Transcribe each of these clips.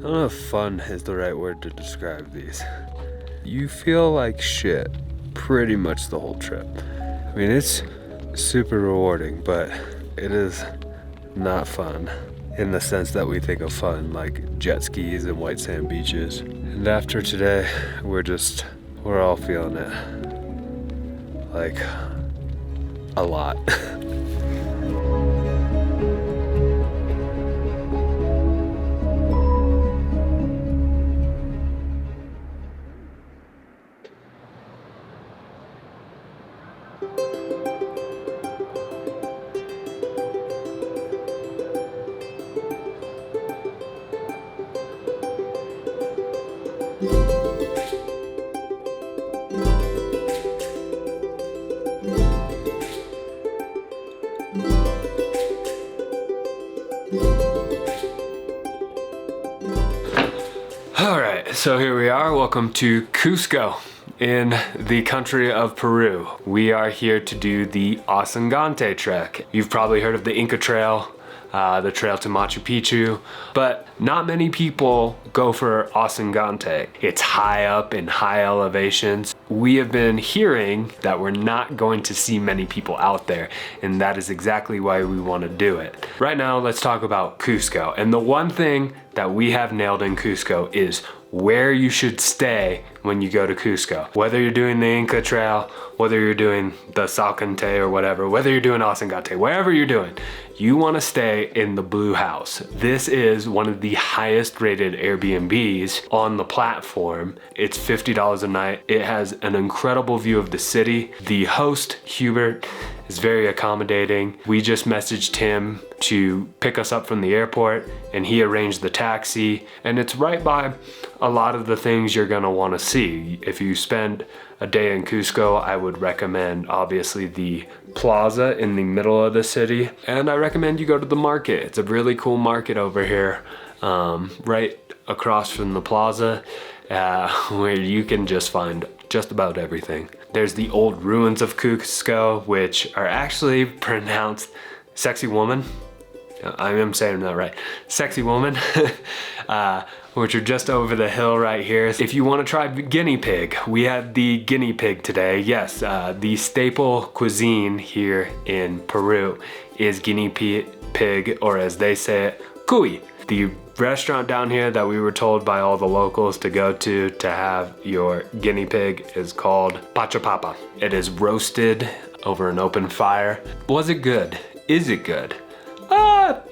don't know if fun is the right word to describe these. You feel like shit pretty much the whole trip. I mean, it's super rewarding, but it is not fun in the sense that we think of fun, like jet skis and white sand beaches. And after today, we're all feeling it. Like, a lot. Alright, so here we are. Welcome to Cusco in the country of Peru. We are here to do the Ausangate Trek. You've probably heard of the Inca Trail, the trail to Machupicchu, but not many people go for Ausangate. It's high up in high elevations. We have been hearing that we're not going to see many people out there, and that is exactly why we want to do it. Right now, let's talk about Cusco. And the one thing that we have nailed in Cusco is where you should stay when you go to Cusco. Whether you're doing the Inca Trail, whether you're doing the Salkantay or whatever, whether you're doing Ausangate, wherever you're doing, you want to stay in the Blue House. This is one of the highest rated Airbnbs on the platform. It's $50 a night. It has an incredible view of the city. The host, Hubert, is very accommodating. We just messaged him to pick us up from the airport, and he arranged the taxi, and it's right by a lot of the things you're gonna wanna see. If you spend a day in Cusco, I would recommend obviously the plaza in the middle of the city, and I recommend you go to the market. It's a really cool market over here, right across from the plaza, where you can just find just about everything. There's the old ruins of Cusco, which are actually pronounced Sexy Woman. I am saying that right. Sexy Woman, which are just over the hill right here. If you want to try guinea pig, we had the guinea pig today. Yes, the staple cuisine here in Peru is guinea pig, or as they say it, cuy. The restaurant down here that we were told by all the locals to go to have your guinea pig is called Pachapapa. It is roasted over an open fire. Was it good? Is it good?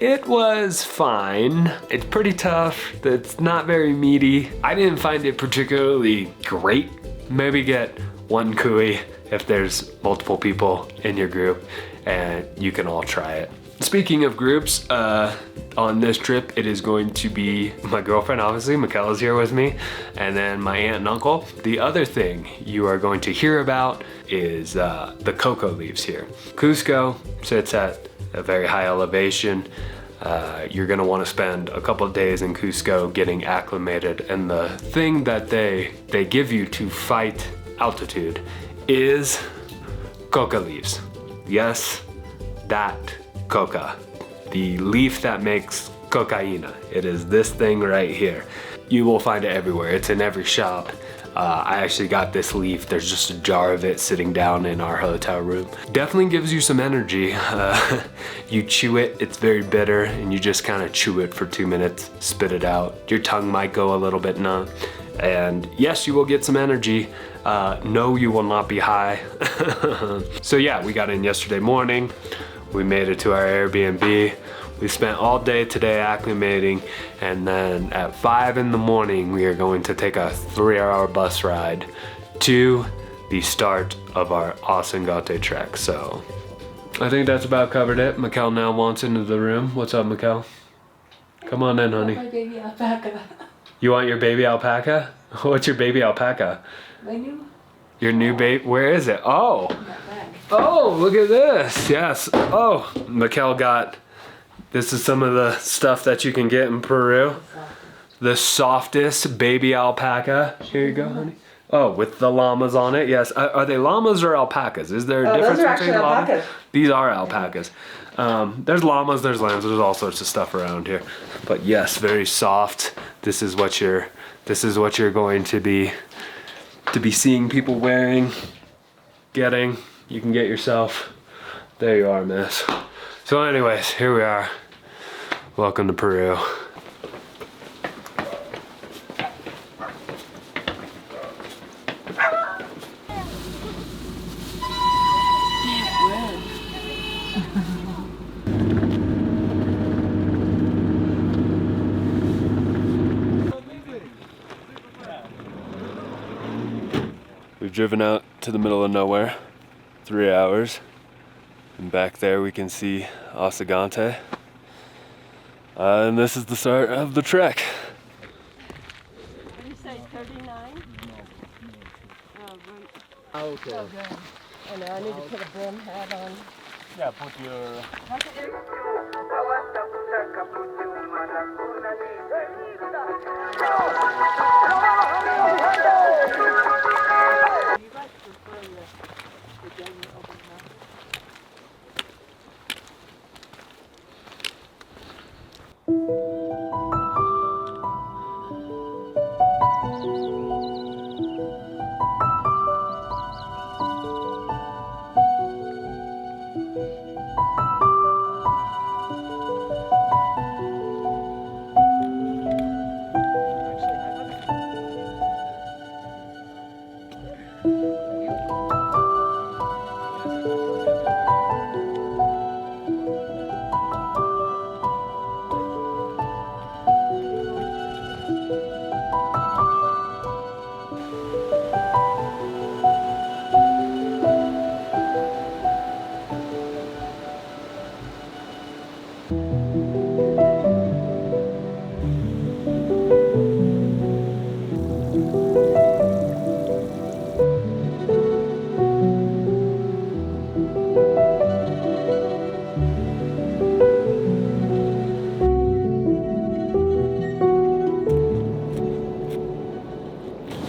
It was fine. It's pretty tough. It's not very meaty. I didn't find it particularly great. Maybe get one cuy if there's multiple people in your group and you can all try it. Speaking of groups, on this trip, it is going to be my girlfriend, obviously, Mikkel is here with me, and then my aunt and uncle. The other thing you are going to hear about is the cocoa leaves here. Cusco sits at a very high elevation. You're gonna wanna spend a couple of days in Cusco getting acclimated, and the thing that they give you to fight altitude is coca leaves. Yes, that coca, the leaf that makes cocaina. It is this thing right here. You will find it everywhere. It's in every shop. I actually got this leaf. There's just a jar of it sitting down in our hotel room. Definitely gives you some energy. You chew it, it's very bitter, and you just kind of chew it for 2 minutes, spit it out. Your tongue might go a little bit numb. And yes, you will get some energy. No, you will not be high. So yeah, we got in yesterday morning. We made it to our Airbnb. We spent all day today acclimating, and then at 5 in the morning, we are going to take a 3-hour bus ride to the start of our Ausangate Trek. So I think that's about covered it. Mikkel now wants into the room. What's up, Mikkel? Come on in, honey. My baby alpaca. You want your baby alpaca? What's your baby alpaca? My new. Your new baby? Where is it? Oh. Oh, look at this. Yes. Oh, Mikkel got. This is some of the stuff that you can get in Peru. The softest baby alpaca. Here you go, honey. Oh, with the llamas on it. Yes. Are they llamas or alpacas? Is there a difference those are between actually llamas? alpacas. These are alpacas. There's llamas, there's lambs, there's all sorts of stuff around here. But yes, very soft. This is what you're going to be seeing people wearing, getting. You can get yourself. There you are, miss. So anyways, here we are. Welcome to Peru. We've driven out to the middle of nowhere, 3 hours, and back there we can see Ausangate. And this is the start of the trek. Did you say 39? Oh, okay. Okay. And I need to put a brim hat on. Yeah, put your...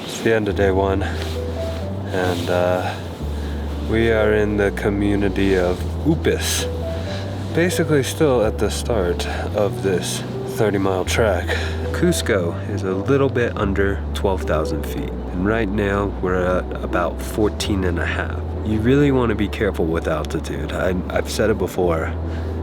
It's the end of day one, and we are in the community of Upis. Basically still at the start of this 30-mile trek. Cusco is a little bit under 12,000 feet, and right now we're at about 14 and a half. You really want to be careful with altitude. I've said it before,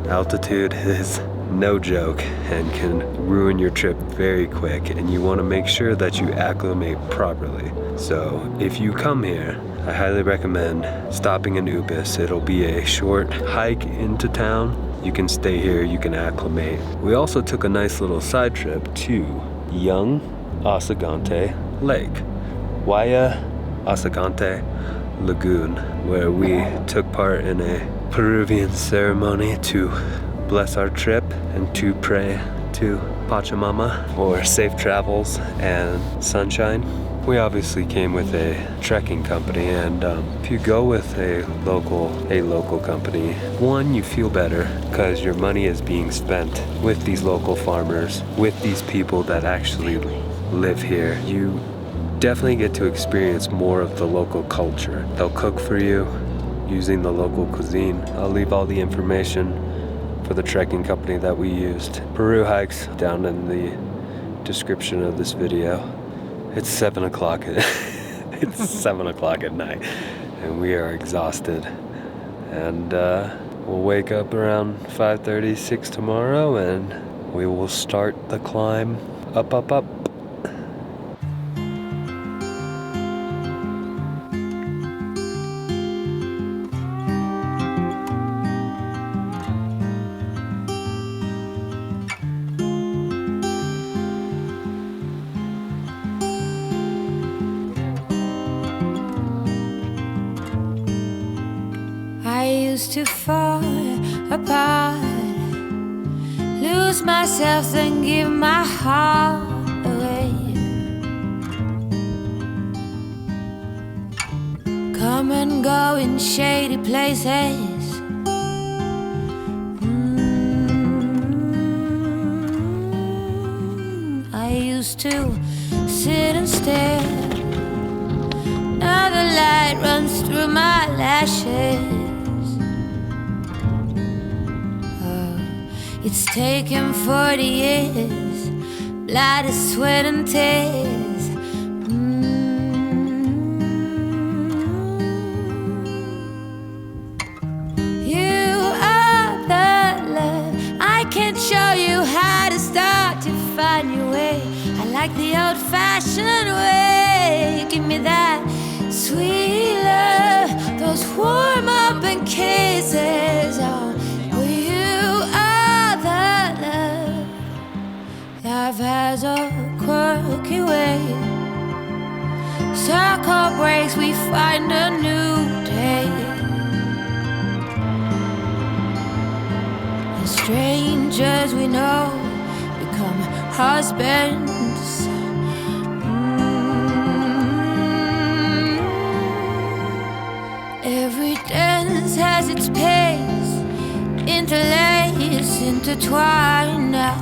altitude is no joke and can ruin your trip very quick, and you want to make sure that you acclimate properly. So if you come here, I highly recommend stopping in Upis. It'll be a short hike into town. You can stay here, you can acclimate. We also took a nice little side trip to Young Ausangate Lake, Waya Ausangate Lagoon, where we took part in a Peruvian ceremony to bless our trip and to pray to Pachamama for safe travels and sunshine. We obviously came with a trekking company, and if you go with a local company, one, you feel better because your money is being spent with these local farmers, with these people that actually live here. You definitely get to experience more of the local culture. They'll cook for you using the local cuisine. I'll leave all the information for the trekking company that we used. Peru hikes down in the description of this video. It's 7 o'clock. It's 7 o'clock at night, and we are exhausted. And we'll wake up around 5:30, 6 tomorrow, and we will start the climb up, up, up. To fall apart, lose myself, then give my heart away. Come and go in shady places. I used to sit and stare. Now the light runs through my lashes. It's taken 40 years, blood, sweat, and tears. You are the love. I can't show you how to start to find your way. I like the old-fashioned way. Give me that sweet love, those warm-up kisses. Oh, well, you are the love. Life has a quirky way. Circle breaks, we find a new day. And strangers we know become husbands. Every dance has its pace, interlaced, intertwined. Now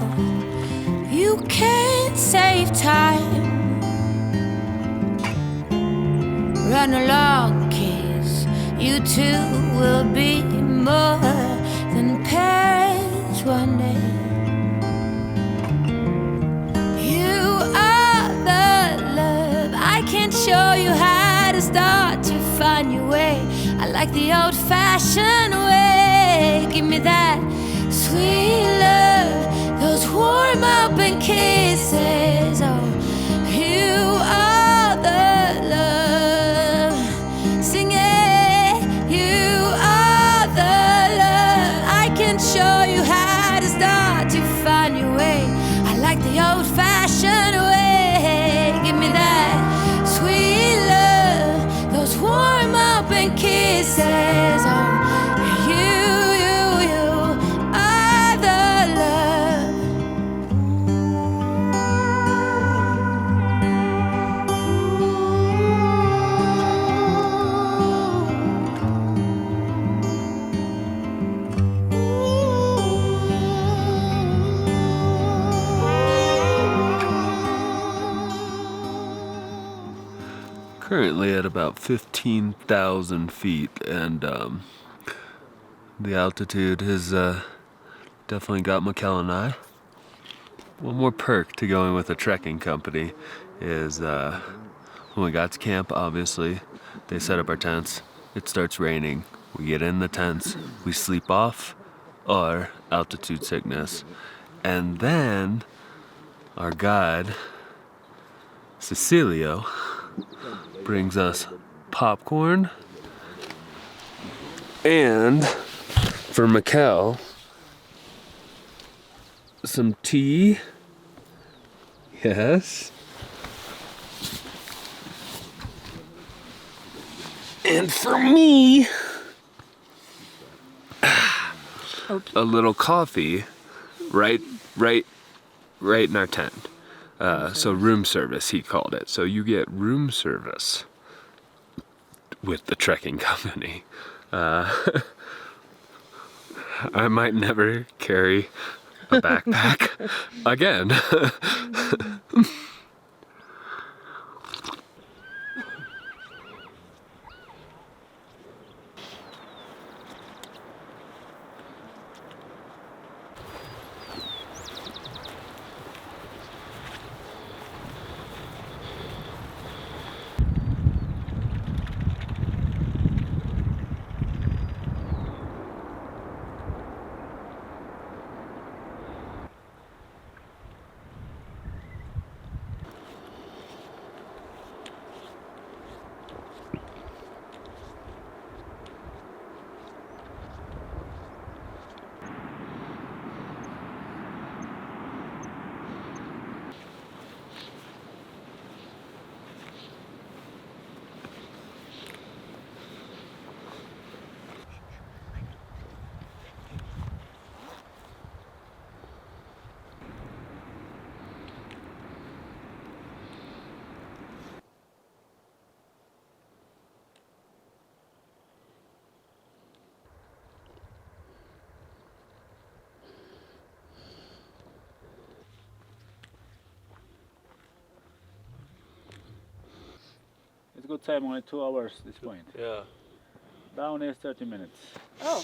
you can't save time. Run along, kids. You two will be more than pairs one day. You are the love. I can't show you how to start to find your way. I like the old-fashioned way. Give me that sweet love, those warm-up kisses. Oh, you are the love. Sing it. You are the love. I can show you how to start to find your way. I like the old-fashioned way. Give me that sweet love, those warm-up kisses. Oh, you are the love. Currently at about 15,000 feet, and the altitude has definitely got Mikkel and I. One more perk to going with a trekking company is when we got to camp, obviously, they set up our tents. It starts raining. We get in the tents. We sleep off our altitude sickness. And then our guide, Cecilio, brings us popcorn, and for Mikkel, some tea. Yes. And for me, a little coffee right in our tent. So room service, he called it. So you get room service with the trekking company. I might never carry a backpack again. It's a good time, only 2 hours this point. Yeah. Down is 30 minutes. Oh.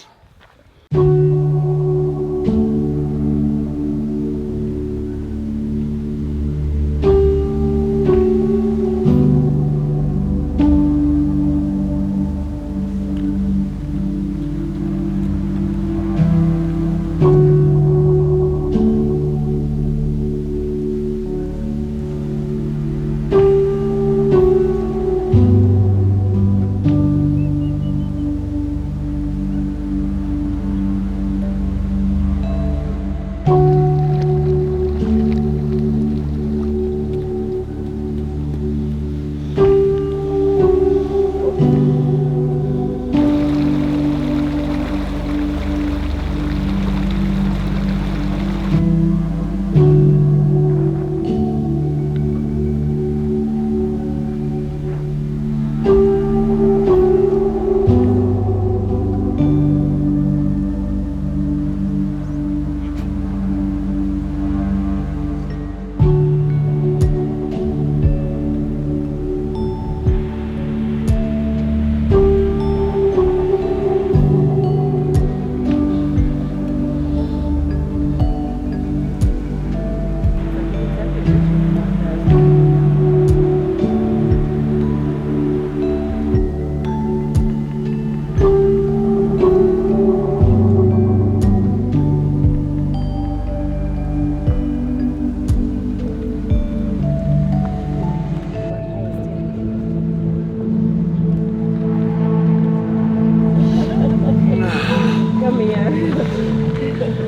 Come here.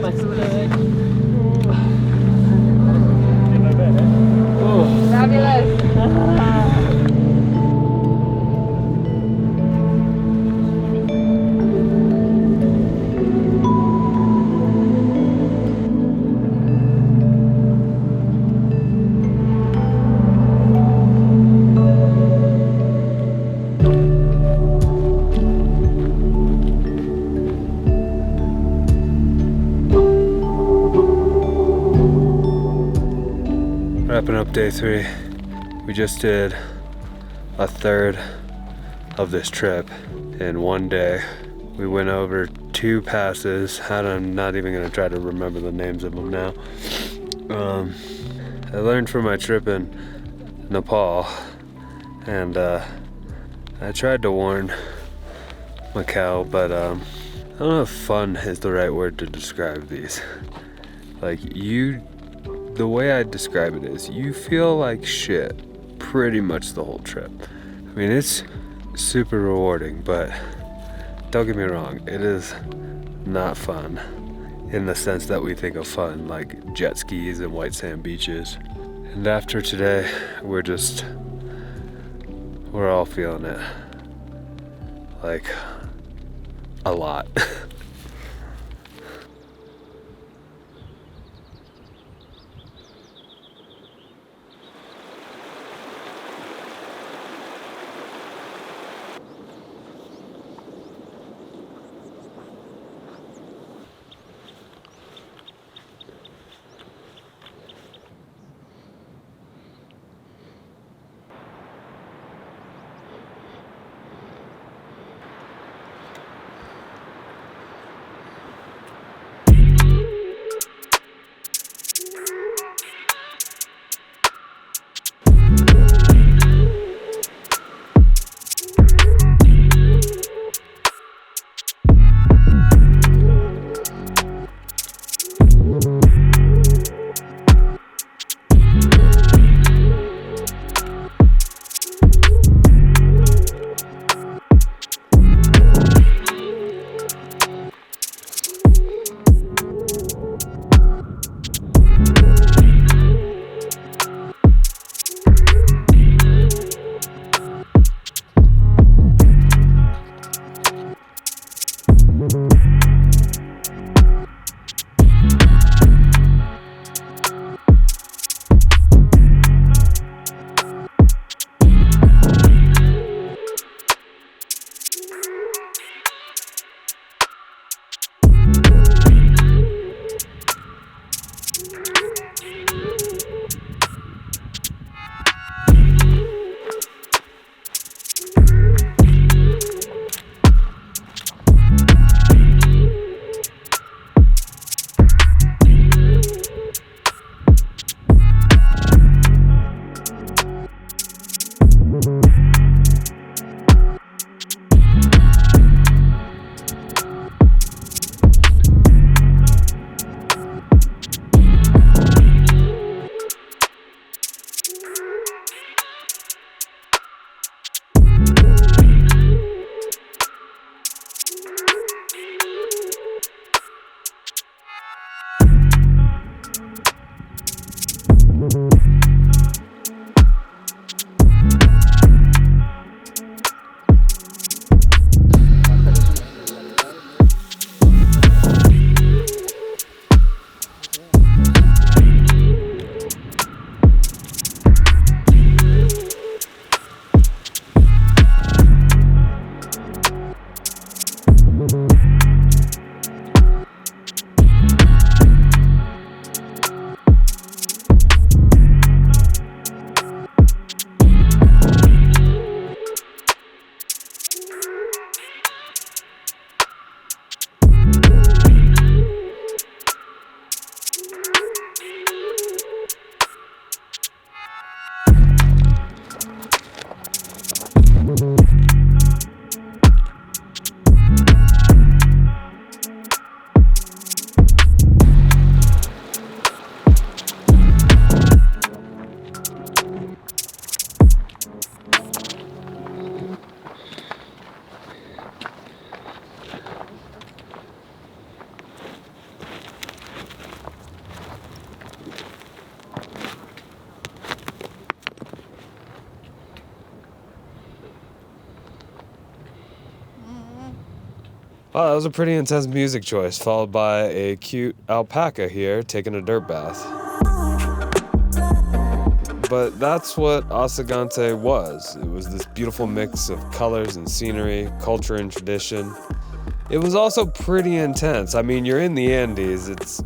Much good. Fabulous. Wrapping up day 3. We just did a third of this trip in one day. We went over 2 passes, and I'm not even gonna try to remember the names of them now. I learned from my trip in Nepal, and I tried to warn Macau, but I don't know if fun is the right word to describe these. Like, the way I describe it is, you feel like shit pretty much the whole trip. I mean, it's super rewarding, but don't get me wrong, it is not fun in the sense that we think of fun, like jet skis and white sand beaches. And after today, we're all feeling it. Like, a lot. Wow, that was a pretty intense music choice, followed by a cute alpaca here taking a dirt bath. But that's what Ausangate was. It was this beautiful mix of colors and scenery, culture and tradition. It was also pretty intense. I mean, you're in the Andes, it's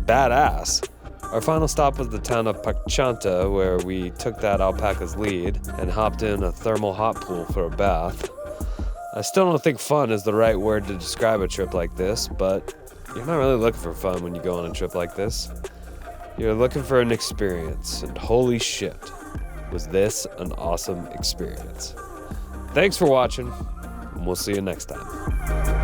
badass. Our final stop was the town of Pacchanta, where we took that alpaca's lead and hopped in a thermal hot pool for a bath. I still don't think fun is the right word to describe a trip like this, but you're not really looking for fun when you go on a trip like this. You're looking for an experience, and holy shit, was this an awesome experience. Thanks for watching, and we'll see you next time.